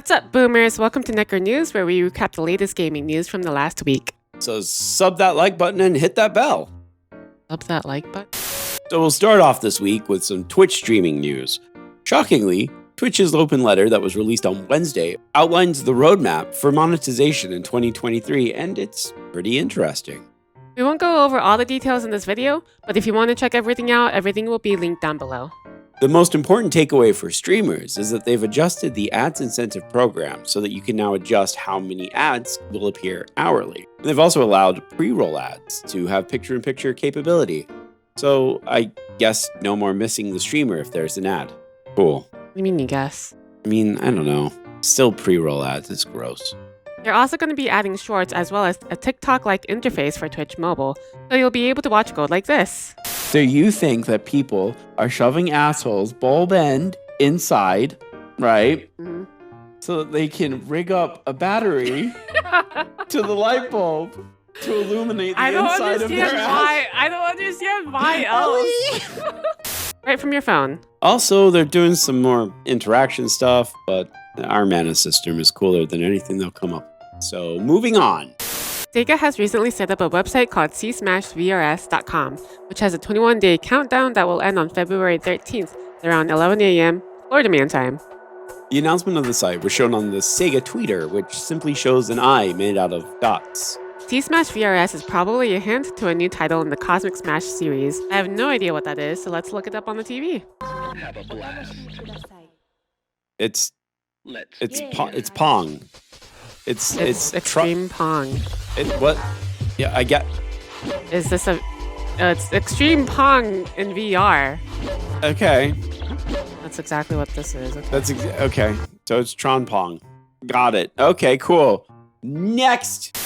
What's up, boomers? Welcome to NecroNews, where we recap the latest gaming news from the last week. So sub that like button and hit that bell. Sub that like button? So we'll start off this week with some Twitch streaming news. Shockingly, Twitch's open letter that was released on Wednesday outlines the roadmap for monetization in 2023, and it's pretty interesting. We won't go over all the details in this video, but if you want to check everything out, everything will be linked down below. The most important takeaway for streamers is that they've adjusted the ads incentive program so that you can now adjust how many ads will appear hourly. And they've also allowed pre-roll ads to have picture-in-picture capability. So I guess no more missing the streamer if there's an ad. Cool. What do you mean you guess? I mean, I don't know. Still pre-roll ads, it's gross. They're also going to be adding shorts as well as a TikTok-like interface for Twitch Mobile, so you'll be able to watch code like this. So you think that people are shoving assholes bulb end inside, right? Mm-hmm. So that they can rig up a battery to the light bulb to illuminate the inside of their ass. I don't understand why else. Right from your phone. Also, they're doing some more interaction stuff, but our mana system is cooler than anything they'll come up with. So moving on. Sega has recently set up a website called csmashvrs.com, which has a 21-day countdown that will end on February 13th around 11 a.m. Florida Man time. The announcement of the site was shown on the Sega Tweeter, which simply shows an eye made out of dots. csmashvrs is probably a hint to a new title in the Cosmic Smash series. I have no idea what that is, so let's look it up on the TV. It's Pong. It's Extreme Pong. What? Yeah, I get. Is this a? It's Extreme Pong in VR. Okay. That's exactly what this is. Okay. Okay. So it's Tron Pong. Got it. Okay, cool. Next.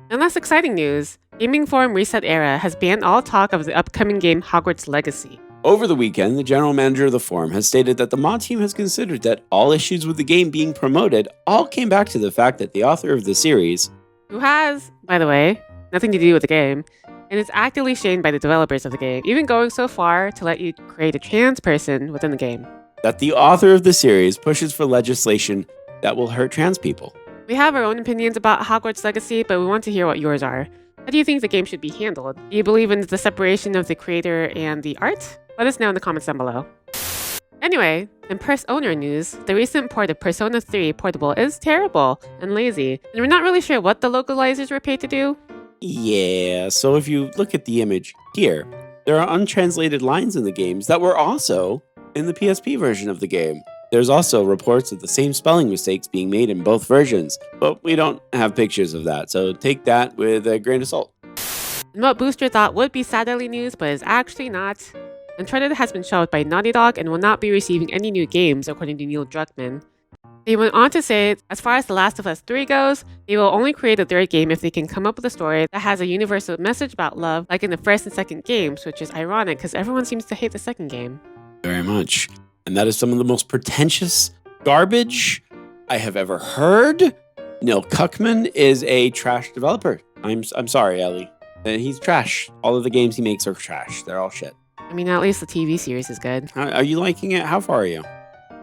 And less exciting news. Gaming forum Reset Era has banned all talk of the upcoming game Hogwarts Legacy. Over the weekend, the general manager of the forum has stated that the mod team has considered that all issues with the game being promoted all came back to the fact that the author of the series, who has, by the way, nothing to do with the game, and is actively shamed by the developers of the game, even going so far to let you create a trans person within the game. That the author of the series pushes for legislation that will hurt trans people. We have our own opinions about Hogwarts Legacy, but we want to hear what yours are. How do you think the game should be handled? Do you believe in the separation of the creator and the art? Let us know in the comments down below. Anyway, in Purse Owner news, the recent port of Persona 3 Portable is terrible and lazy, and we're not really sure what the localizers were paid to do. Yeah, so if you look at the image here, there are untranslated lines in the games that were also in the PSP version of the game. There's also reports of the same spelling mistakes being made in both versions, but we don't have pictures of that, so take that with a grain of salt. And what Booster thought would be Saturday news, but is actually not. Uncharted has been shelved by Naughty Dog and will not be receiving any new games, according to Neil Druckmann. They went on to say, as far as The Last of Us 3 goes, they will only create a third game if they can come up with a story that has a universal message about love, like in the first and second games, which is ironic because everyone seems to hate the second game. Very much. And that is some of the most pretentious garbage I have ever heard. Neil Druckmann is a trash developer. I'm sorry, Ellie. He's trash. All of the games he makes are trash. They're all shit. I mean, at least the TV series is good. Are you liking it? How far are you?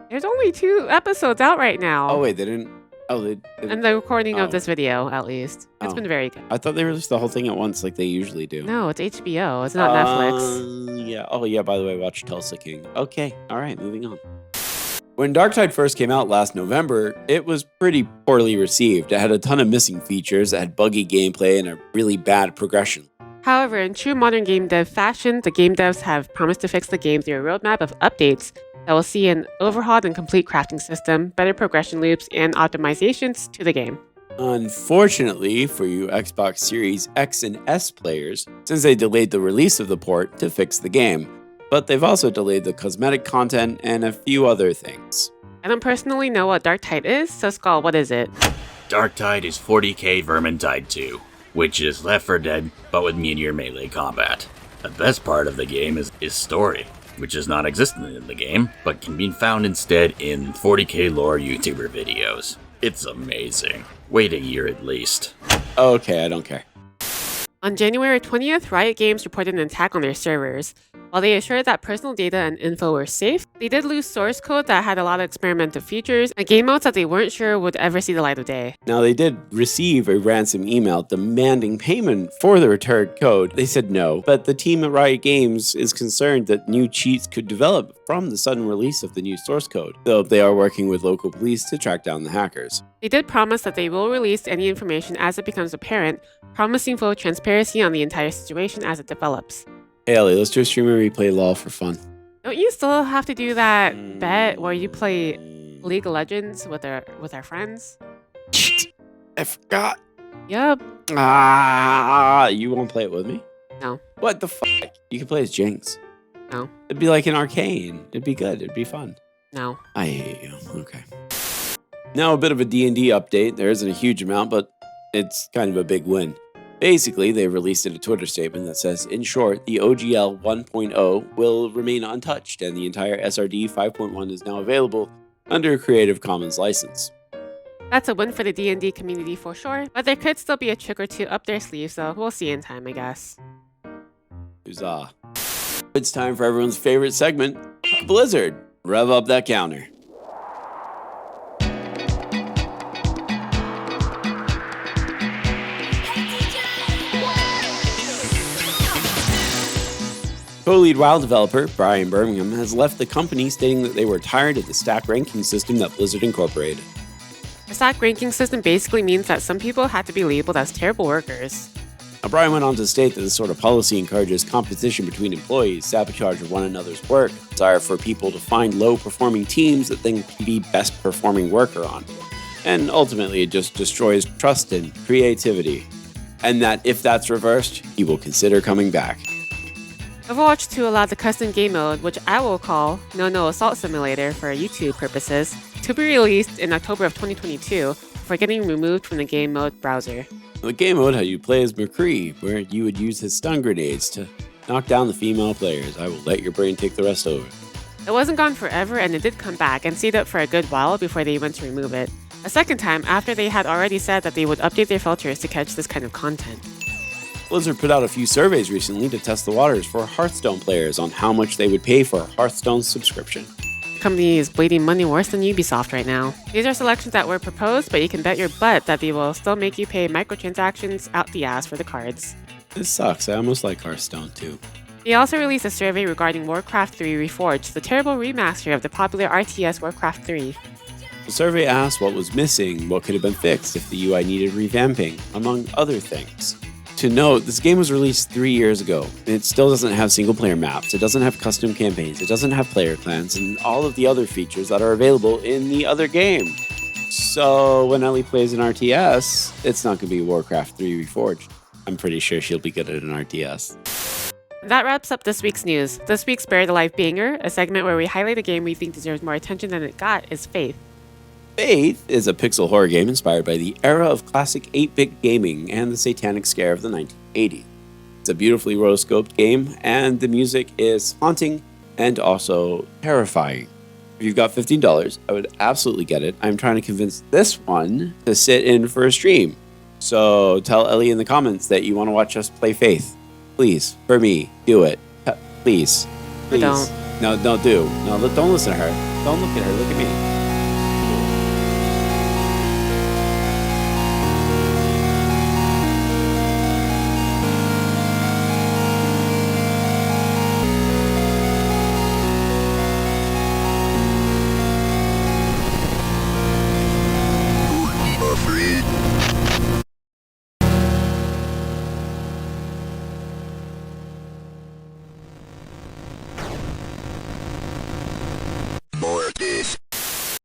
There's only 2 episodes out right now. Oh, wait, they didn't... Oh, they and the recording of this video, at least. It's been very good. I thought they released the whole thing at once like they usually do. No, it's HBO. It's not Netflix. Yeah. Oh, yeah, by the way, watch Tulsa King. Okay, all right, moving on. When Darktide first came out last November, it was pretty poorly received. It had a ton of missing features, it had buggy gameplay, and a really bad progression. However, in true modern game dev fashion, the game devs have promised to fix the game through a roadmap of updates that will see an overhauled and complete crafting system, better progression loops, and optimizations to the game. Unfortunately for you Xbox Series X and S players, since they delayed the release of the port to fix the game, but they've also delayed the cosmetic content and a few other things. I don't personally know what Darktide is, so Skull, what is it? Darktide is 40k Vermintide 2, which is Left 4 Dead, but with meteor melee combat. The best part of the game is story, which is not existent in the game, but can be found instead in 40k lore YouTuber videos. It's amazing. Wait a year at least. Okay, I don't care. On January 20th, Riot Games reported an attack on their servers. While they assured that personal data and info were safe, they did lose source code that had a lot of experimental features and game modes that they weren't sure would ever see the light of day. Now, they did receive a ransom email demanding payment for the returned code. They said no, but the team at Riot Games is concerned that new cheats could develop from the sudden release of the new source code, though they are working with local police to track down the hackers. They did promise that they will release any information as it becomes apparent, promising full transparency on the entire situation as it develops. Hey Ellie, let's do a stream where we play LOL for fun. Don't you still have to do that bet where you play League of Legends with our friends? I forgot. Yup. You won't play it with me? No. What the fuck? You can play as Jinx. No. It'd be like an arcane. It'd be good. It'd be fun. No. I hate you. Okay. Now a bit of a D&D update. There isn't a huge amount, but it's kind of a big win. Basically, they released a Twitter statement that says, in short, the OGL 1.0 will remain untouched, and the entire SRD 5.1 is now available under a Creative Commons license. That's a win for the D&D community for sure, but there could still be a trick or two up their sleeves, so we'll see in time, I guess. Huzzah. It's time for everyone's favorite segment, Blizzard. Rev up that counter. Co-lead WoW developer Brian Birmingham has left the company, stating that they were tired of the stack ranking system that Blizzard incorporated. The stack ranking system basically means that some people had to be labeled as terrible workers. Now, Brian went on to state that this sort of policy encourages competition between employees, sabotage of one another's work, desire for people to find low-performing teams that then can be best-performing worker on. And ultimately, it just destroys trust and creativity. And that if that's reversed, he will consider coming back. Overwatch 2 allowed the custom game mode, which I will call No Assault Simulator for YouTube purposes, to be released in October of 2022 before getting removed from the game mode browser. The game mode had you play as McCree, where you would use his stun grenades to knock down the female players. I will let your brain take the rest over. It wasn't gone forever, and it did come back and stayed up for a good while before they went to remove it. A second time after they had already said that they would update their filters to catch this kind of content. Blizzard put out a few surveys recently to test the waters for Hearthstone players on how much they would pay for a Hearthstone subscription. The company is bleeding money worse than Ubisoft right now. These are selections that were proposed, but you can bet your butt that they will still make you pay microtransactions out the ass for the cards. This sucks. I almost like Hearthstone too. They also released a survey regarding Warcraft 3 Reforged, the terrible remaster of the popular RTS Warcraft 3. The survey asked what was missing, what could have been fixed if the UI needed revamping, among other things. To note, this game was released 3 years ago, and it still doesn't have single-player maps, it doesn't have custom campaigns, it doesn't have player clans, and all of the other features that are available in the other game. So when Ellie plays an RTS, it's not going to be Warcraft 3 Reforged. I'm pretty sure she'll be good at an RTS. That wraps up this week's news. This week's Buried Alive Banger, a segment where we highlight a game we think deserves more attention than it got, is Faith. Faith is a pixel horror game inspired by the era of classic 8-bit gaming and the satanic scare of the 1980s. It's a beautifully rotoscoped game, and the music is haunting and also terrifying. If you've got $15, I would absolutely get it. I'm trying to convince this one to sit in for a stream. So tell Ellie in the comments that you want to watch us play Faith. Please, for me, do it. Please. Please. Don't. No, don't listen to her. Don't look at her, look at me.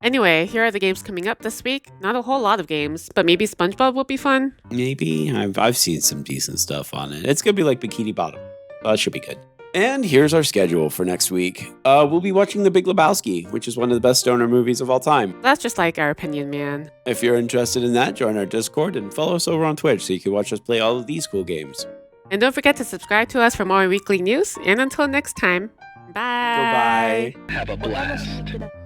Anyway, here are the games coming up this week. Not a whole lot of games, but maybe SpongeBob will be fun. Maybe. I've seen some decent stuff on it. It's going to be like Bikini Bottom. That should be good. And here's our schedule for next week. We'll be watching The Big Lebowski, which is one of the best stoner movies of all time. That's just like our opinion, man. If you're interested in that, join our Discord and follow us over on Twitch so you can watch us play all of these cool games. And don't forget to subscribe to us for more weekly news. And until next time, bye. Goodbye. Have a blast.